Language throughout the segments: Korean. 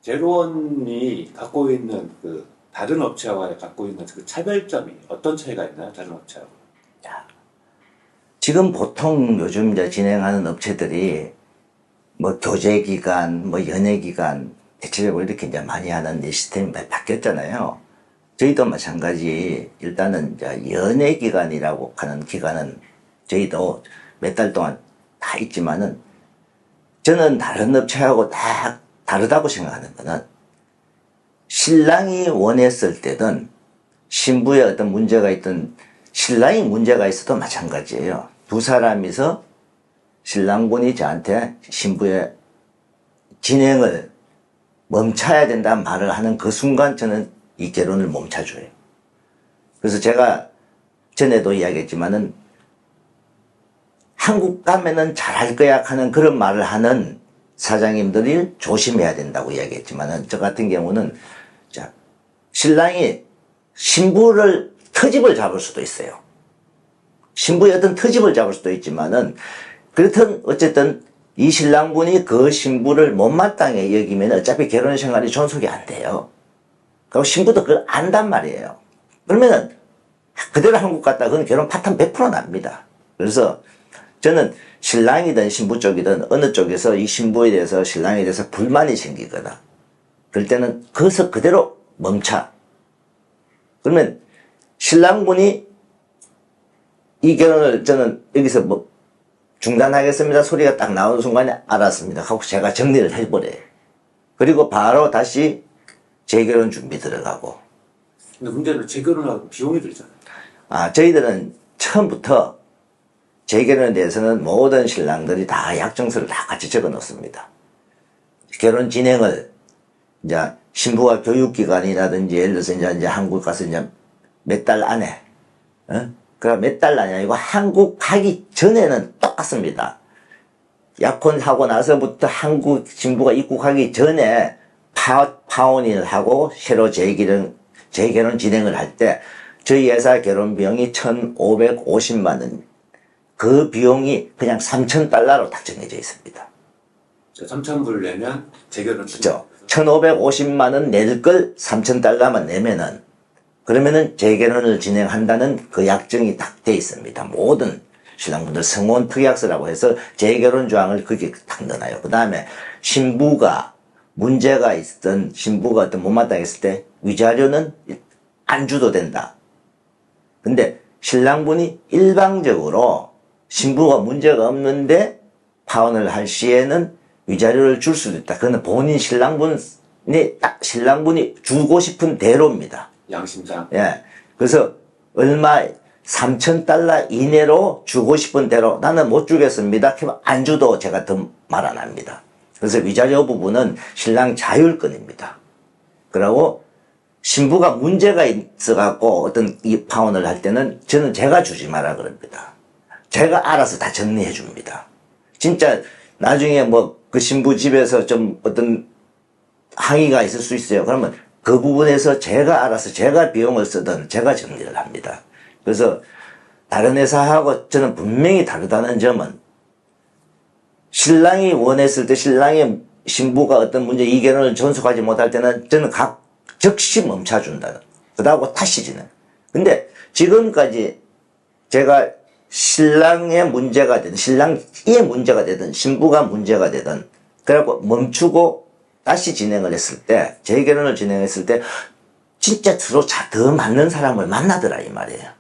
제로원이 갖고 있는 그 다른 업체와 갖고 있는 그 차별점이 어떤 차이가 있나요? 다른 업체하고? 지금 보통 요즘 이제 진행하는 업체들이 뭐 교제기간, 뭐 연예기간, 대체적으로 이렇게 이제 많이 하는 시스템이 많이 바뀌었잖아요. 저희도 마찬가지, 일단은 이제 연예기간이라고 하는 기간은 저희도 몇 달 동안 다 있지만은, 저는 다른 업체하고 다 다르다고 생각하는 거는, 신랑이 원했을 때든 신부에 어떤 문제가 있든, 신랑이 문제가 있어도 마찬가지예요. 두 사람이서 신랑분이 저한테 신부의 진행을 멈춰야 된다는 말을 하는 그 순간 저는 이 결혼을 멈춰줘요. 그래서 제가 전에도 이야기했지만은 한국 가면은 잘할 거야 하는 그런 말을 하는 사장님들이 조심해야 된다고 이야기했지만은, 저 같은 경우는 자, 신랑이 신부를 터집을 잡을 수도 있어요. 신부의 어떤 터집을 잡을 수도 있지만은, 그렇든 어쨌든 이 신랑분이 그 신부를 못마땅해 여기면 어차피 결혼 생활이 존속이 안 돼요. 그리고 신부도 그걸 안단 말이에요. 그러면은 그대로 한국 갔다 그건 결혼 파탄 100% 납니다. 그래서 저는 신랑이든 신부 쪽이든 어느 쪽에서 이 신부에 대해서 신랑에 대해서 불만이 생기거나 그럴 때는 거기서 그대로 멈춰. 그러면 신랑분이 이 결혼을 저는 여기서 뭐 중단하겠습니다 소리가 딱 나오는 순간에 알았습니다 하고 제가 정리를 해버려요. 그리고 바로 다시 재결혼 준비 들어가고. 근데 문제는 재결혼하고 비용이 들잖아요. 저희들은 처음부터 재결혼에 대해서는 모든 신랑들이 다 약정서를 다 같이 적어 놓습니다. 결혼 진행을 이제 신부가 교육기관이라든지 예를 들어서 이제 한국 가서 이제 몇 달 안에, 그러니까 몇 달 안이 아니고 한국 가기 전에는 똑같습니다. 약혼하고 나서부터 한국 신부가 입국하기 전에 파혼을 하고 새로 재결혼 진행을 할 때 저희 회사 결혼 비용이 1,550만 원. 그 비용이 그냥 3,000달러로 딱 정해져 있습니다. 3,000불 내면 재결혼. 그렇죠. 1,550만 원 낼 걸 3,000달러만 내면은, 그러면은 재결혼을 진행한다는 그 약정이 딱 돼 있습니다. 모든 신랑분들 성혼 특약서라고 해서 재결혼 조항을 거기에 딱 넣어놔요. 그 다음에 신부가 문제가 있던 신부가 어떤 못마땅 했을 때 위자료는 안 줘도 된다. 근데 신랑분이 일방적으로 신부가 문제가 없는데 파혼을 할 시에는 위자료를 줄 수도 있다. 그건 본인 신랑분이 주고 싶은 대로입니다. 양심상. 예. 그래서 얼마 3,000달러 이내로 주고 싶은 대로 나는 못 주겠습니다. 그러면 안 줘도 제가 더 말 안 합니다. 그래서 위자료 부분은 신랑 자율권입니다. 그리고 신부가 문제가 있어갖고 어떤 이 파혼을 할 때는 저는 제가 주지 마라 그럽니다. 제가 알아서 다 정리해 줍니다. 진짜 나중에 뭐 그 신부 집에서 좀 어떤 항의가 있을 수 있어요. 그러면 그 부분에서 제가 알아서 제가 비용을 쓰든 제가 정리를 합니다. 그래서 다른 회사하고 저는 분명히 다르다는 점은 신랑이 원했을 때 신랑의 신부가 어떤 문제 이 결혼을 존속하지 못할 때는 저는 즉시 멈춰준다는. 그러고 다시 진행. 근데 지금까지 제가 신랑의 문제가 되든 신랑의 문제가 되든 신부가 문제가 되든 그래갖고 멈추고 다시 진행을 했을 때 재결혼을 진행했을 때 진짜 서로 더 맞는 사람을 만나더라 이 말이에요.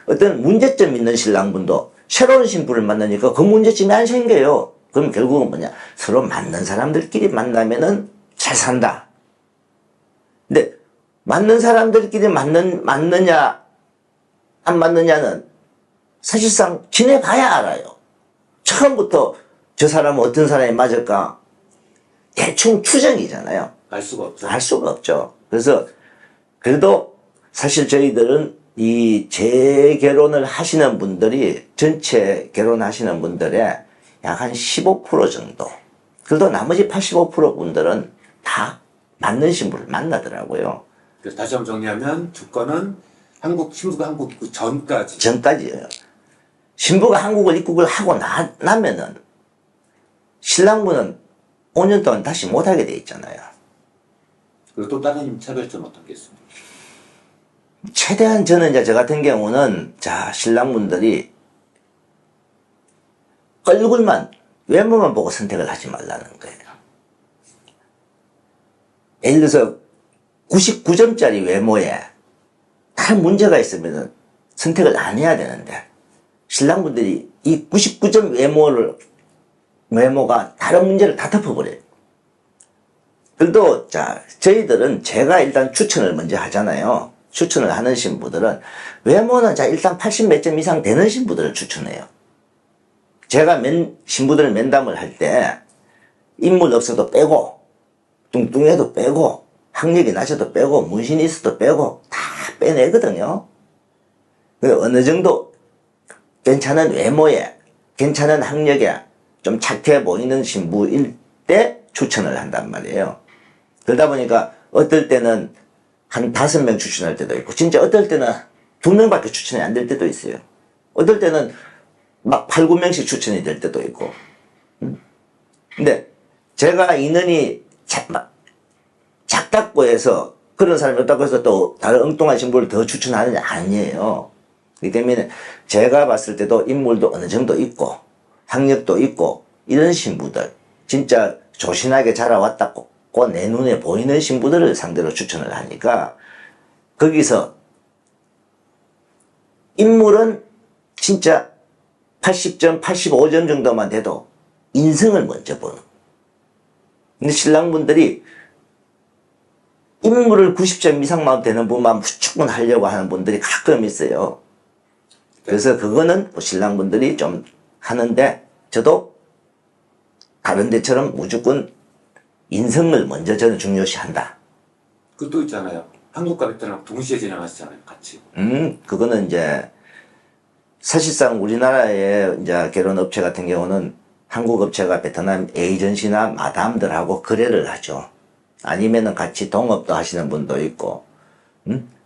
어떤 문제점 있는 신랑분도 새로운 신부를 만나니까 그 문제점이 안 생겨요. 그럼 결국은 뭐냐, 서로 맞는 사람들끼리 만나면은 잘 산다. 근데 맞는 사람들끼리 맞느냐 안 맞느냐는 사실상 지내봐야 알아요. 처음부터 저 사람은 어떤 사람이 맞을까 대충 추정이잖아요. 알 수가 없죠. 알 수가 없죠. 그래서 그래도 사실 저희들은 이 재결혼을 하시는 분들이 전체 결혼하시는 분들의 약 한 15% 정도, 그래도 나머지 85% 분들은 다 맞는 신부를 만나더라고요. 그래서 다시 한번 정리하면 주권은 신부가 한국 입국 전까지. 전까지예요. 신부가 한국을 입국을 하고 나면은 신랑분은 5년 동안 다시 못하게 돼 있잖아요. 그리고 또 다른 차별점 어떤 게 있습니까? 최대한 저는 이제 저 같은 경우는 자 신랑분들이 얼굴만 외모만 보고 선택을 하지 말라는 거예요. 예를 들어서 99점짜리 외모에 다른 문제가 있으면 선택을 안 해야 되는데 신랑분들이 이 99점 외모가 다른 문제를 다 덮어버려요. 그래도 자 저희들은 제가 일단 추천을 먼저 하잖아요. 추천을 하는 신부들은 외모는 자 일단 80 몇 점 이상 되는 신부들을 추천해요. 제가 신부들 면담을 할 때 인물 없어도 빼고 뚱뚱해도 빼고 학력이 낮아도 빼고 문신이 있어도 빼고 다 빼내거든요. 어느 정도 괜찮은 외모에 괜찮은 학력에 좀 착해 보이는 신부일 때 추천을 한단 말이에요. 그러다 보니까 어떨 때는 한 5명 추천할 때도 있고 진짜 어떨 때는 2명밖에 추천이 안 될 때도 있어요. 어떨 때는 막 8, 9명씩 추천이 될 때도 있고. 근데 제가 인원이 작다고 해서 그런 사람이 없다고 해서 또 다른 엉뚱한 신부를 더 추천하는 게 아니에요. 그렇기 때문에 제가 봤을 때도 인물도 어느 정도 있고 학력도 있고 이런 신부들 진짜 조신하게 자라왔다고 내 눈에 보이는 신부들을 상대로 추천을 하니까 거기서 인물은 진짜 80점, 85점 정도만 돼도 인성을 먼저 보는. 근데 신랑분들이 인물을 90점 이상만 되는 분만 무조건 하려고 하는 분들이 가끔 있어요. 그래서 그거는 신랑분들이 좀 하는데 저도 다른 데처럼 무조건 인성을 먼저 저는 중요시한다. 그것도 있잖아요. 한국과 베트남 동시에 진행하시잖아요. 같이. 그거는 이제 사실상 우리나라의 이제 결혼 업체 같은 경우는 한국 업체가 베트남 에이전시나 마담들하고 거래를 하죠. 아니면은 같이 동업도 하시는 분도 있고,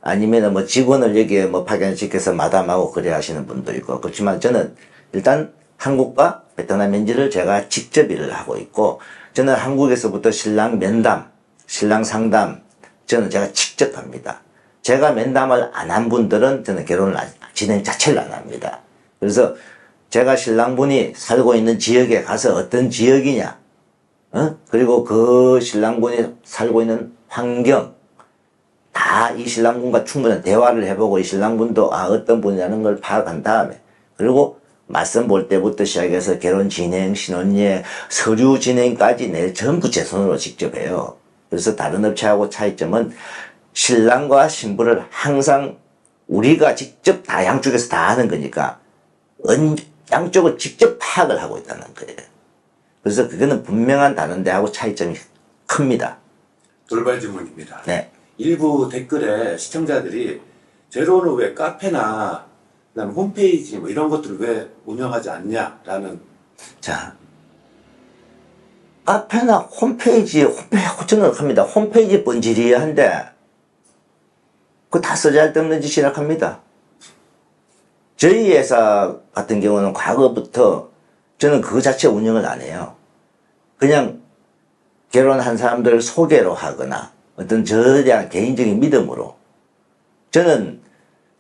아니면은 뭐 직원을 여기에 뭐 파견시켜서 마담하고 거래하시는 분도 있고. 그렇지만 저는 일단 한국과 베트남 현지를 제가 직접 일을 하고 있고, 저는 한국에서부터 신랑 면담, 신랑 상담, 저는 제가 직접 합니다. 제가 면담을 안 한 분들은 저는 결혼을 진행 자체를 안 합니다. 그래서 제가 신랑분이 살고 있는 지역에 가서 어떤 지역이냐, 그리고 그 신랑분이 살고 있는 환경, 다 이 신랑분과 충분한 대화를 해보고 이 신랑분도 어떤 분이라는 걸 파악한 다음에, 그리고 맞선 볼 때부터 시작해서 결혼 진행, 신혼예, 서류 진행까지 전부 제 손으로 직접 해요. 그래서 다른 업체하고 차이점은 신랑과 신부를 항상 우리가 직접 다 양쪽에서 다 하는 거니까 양쪽을 직접 파악을 하고 있다는 거예요. 그래서 그거는 분명한 다른 데하고 차이점이 큽니다. 돌발 질문입니다. 네. 일부 댓글에 시청자들이 제로는 왜 카페나 그다음에 홈페이지 뭐 이런 것들을 왜 운영하지 않냐라는. 자, 카페나 홈페이지 저는 합니다. 홈페이지 번지리한데 그거 다 쓰잘데없는 짓이라 합니다. 저희 회사 같은 경우는 과거부터 저는 그거 자체 운영을 안 해요. 그냥 결혼한 사람들 소개로 하거나 어떤 저에 대한 개인적인 믿음으로. 저는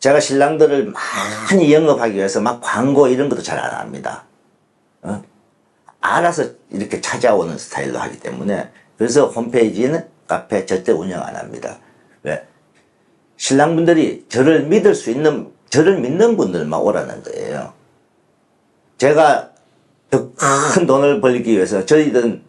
제가 신랑들을 많이 영업하기 위해서 막 광고 이런 것도 잘 안 합니다. 알아서 이렇게 찾아오는 스타일로 하기 때문에. 그래서 홈페이지는 카페 절대 운영 안 합니다. 왜? 신랑분들이 저를 믿을 수 있는, 저를 믿는 분들만 오라는 거예요. 제가 더 큰 돈을 벌기 위해서 저희들은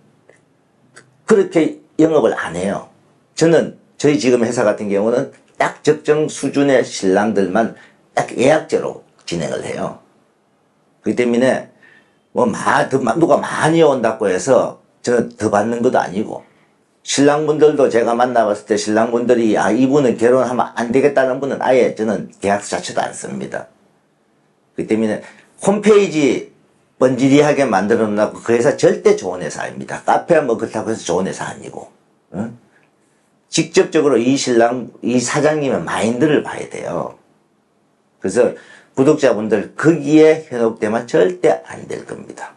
그렇게 영업을 안 해요. 저는 저희 지금 회사 같은 경우는 딱 적정 수준의 신랑들만 딱 예약제로 진행을 해요. 그렇기 때문에 뭐 누가 많이 온다고 해서 저는 더 받는 것도 아니고, 신랑분들도 제가 만나봤을 때 신랑분들이 이분은 결혼하면 안 되겠다는 분은 아예 저는 계약서 자체도 안 씁니다. 그렇기 때문에 홈페이지 번지리하게 만들어 놓고 그 회사 절대 좋은 회사 아닙니다. 카페 뭐 그렇다고 해서 좋은 회사 아니고. 직접적으로 이 사장님의 마인드를 봐야 돼요. 그래서 구독자분들 거기에 현혹되면 절대 안 될 겁니다.